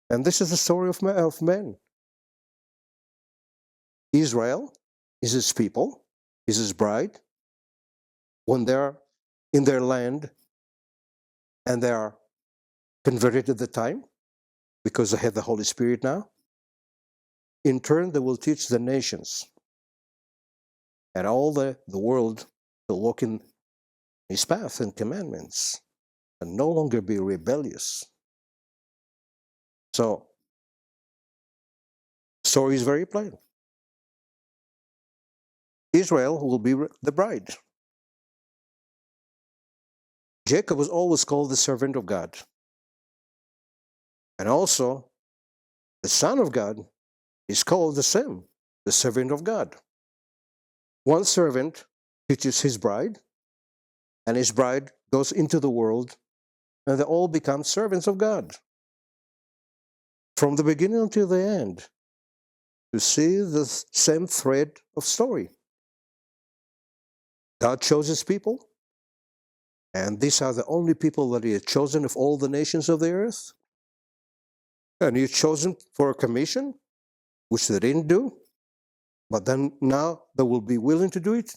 And this is the story of men. Israel is his people, is his bride. When they're in their land and they are converted at the time, because they have the Holy Spirit now, in turn they will teach the nations and all the world to walk in his path and commandments and no longer be rebellious. So, the story is very plain. Israel will be the bride. Jacob was always called the servant of God. And also, the Son of God is called the same, the servant of God. One servant teaches his bride, and his bride goes into the world, and they all become servants of God. From the beginning until the end, you see the same thread of story. God chose his people, and these are the only people that he had chosen of all the nations of the earth. And he had chosen for a commission, which they didn't do, but then now they will be willing to do it.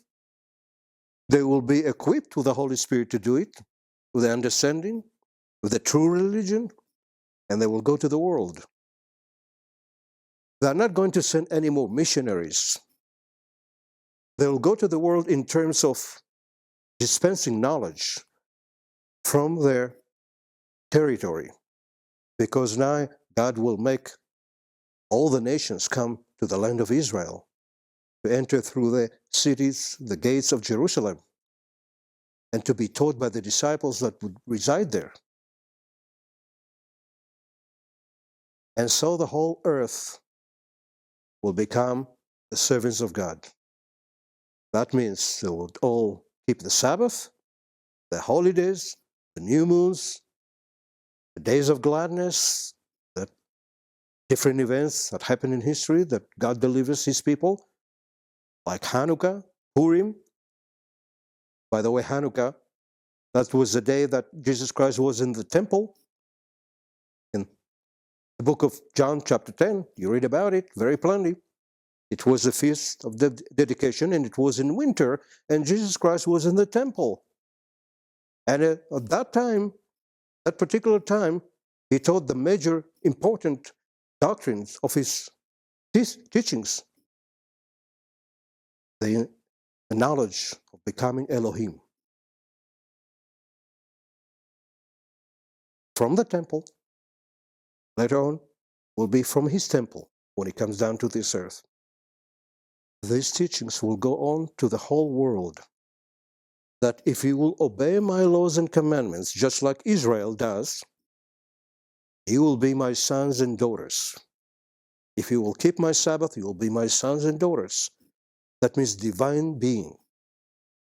They will be equipped with the Holy Spirit to do it, with the understanding, with the true religion, and they will go to the world. They're not going to send any more missionaries. They will go to the world in terms of dispensing knowledge from their territory, because now God will make all the nations come to the land of Israel to enter through the cities, the gates of Jerusalem, and to be taught by the disciples that would reside there. And so the whole earth will become the servants of God. That means they will all keep the Sabbath, the holidays, the new moons, the days of gladness, the different events that happen in history that God delivers his people, like Hanukkah, Purim. By the way, Hanukkah, that was the day that Jesus Christ was in the temple. In the book of John, chapter 10, you read about it very plainly. It was a feast of dedication, and it was in winter, and Jesus Christ was in the temple. And at that time, that particular time, he taught the major important doctrines of his teachings, the knowledge of becoming Elohim. From the temple, later on, will be from his temple when he comes down to this earth. These teachings will go on to the whole world, that if you will obey my laws and commandments, just like Israel does, you will be my sons and daughters. If you will keep my Sabbath, you will be my sons and daughters. That means divine being,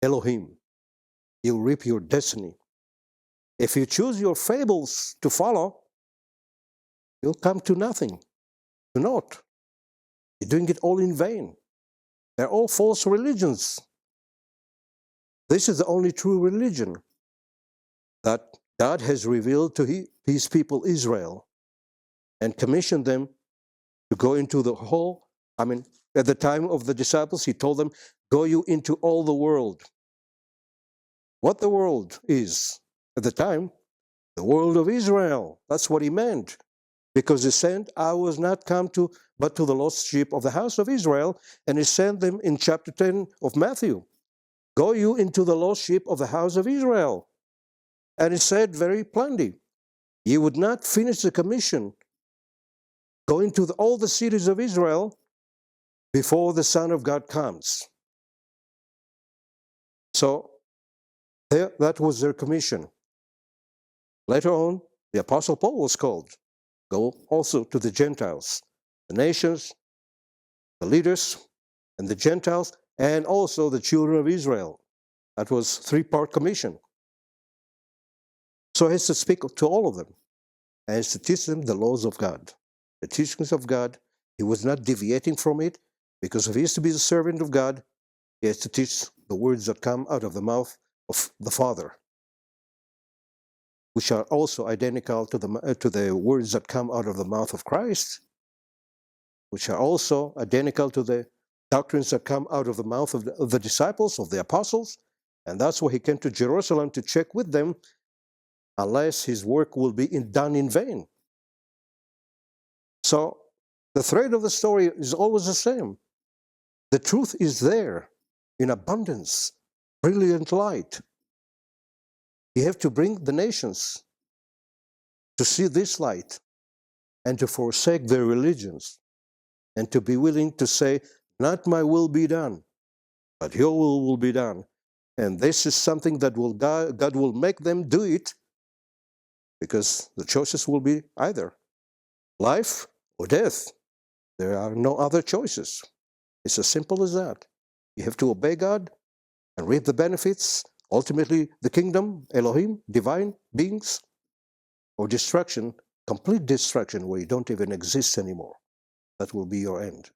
Elohim. You'll reap your destiny. If you choose your fables to follow, you'll come to nothing, to naught. You're doing it all in vain. They're all false religions. This is the only true religion that God has revealed to his people Israel and commissioned them to go into the whole. At the time of the disciples, he told them, go you into all the world. What the world is at the time, the world of Israel. That's what he meant. Because he said, I was not come but to the lost sheep of the house of Israel. And he sent them in chapter 10 of Matthew. Go you into the lost sheep of the house of Israel. And he said very plainly, you would not finish the commission, go into all the cities of Israel before the Son of God comes. So that was their commission. Later on, the Apostle Paul was called. Go also to the Gentiles, the nations, the leaders, and the Gentiles, and also the children of Israel. That was a three-part commission. So he has to speak to all of them, and has to teach them the laws of God, the teachings of God. He was not deviating from it, because if he is to be the servant of God, he has to teach the words that come out of the mouth of the Father. which are also identical to the words that come out of the mouth of Christ, which are also identical to the doctrines that come out of the mouth of the disciples, of the apostles. And that's why he came to Jerusalem to check with them, unless his work will be done in vain. So the thread of the story is always the same. The truth is there in abundance, brilliant light. You have to bring the nations to see this light and to forsake their religions and to be willing to say, not my will be done, but your will be done. And this is something that God will make them do it, because the choices will be either life or death. There are no other choices. It's as simple as that. You have to obey God and reap the benefits, ultimately the kingdom, Elohim, divine beings, or destruction, complete destruction where you don't even exist anymore. That will be your end.